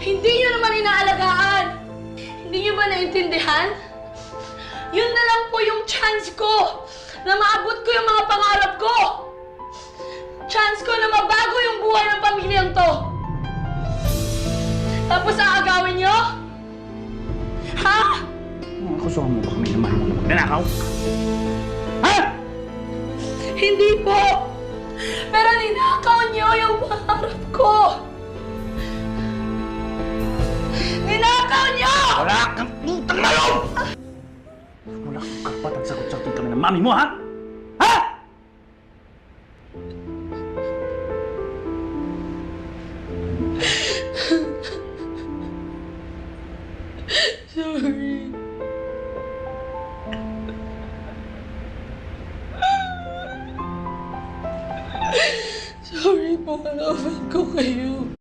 Hindi niyo naman inaalagaan. Hindi niyo ba naintindihan? Yun na lang po yung chance ko na maabot ko yung mga pangarap ko. Chance ko na mabago yung buhay ng pamilyang to. Tapos aagawin niyo? Ha? Akusuhan mo ba kami na mahal mo na magnanakaw? Ha? Hindi po. Pero ninakaw niyo yung pangarap ko. Ninakaw niyo! Wala kang utang na loob! Wala kang karapatan sagot-sagutin kami ng mami mo, ha?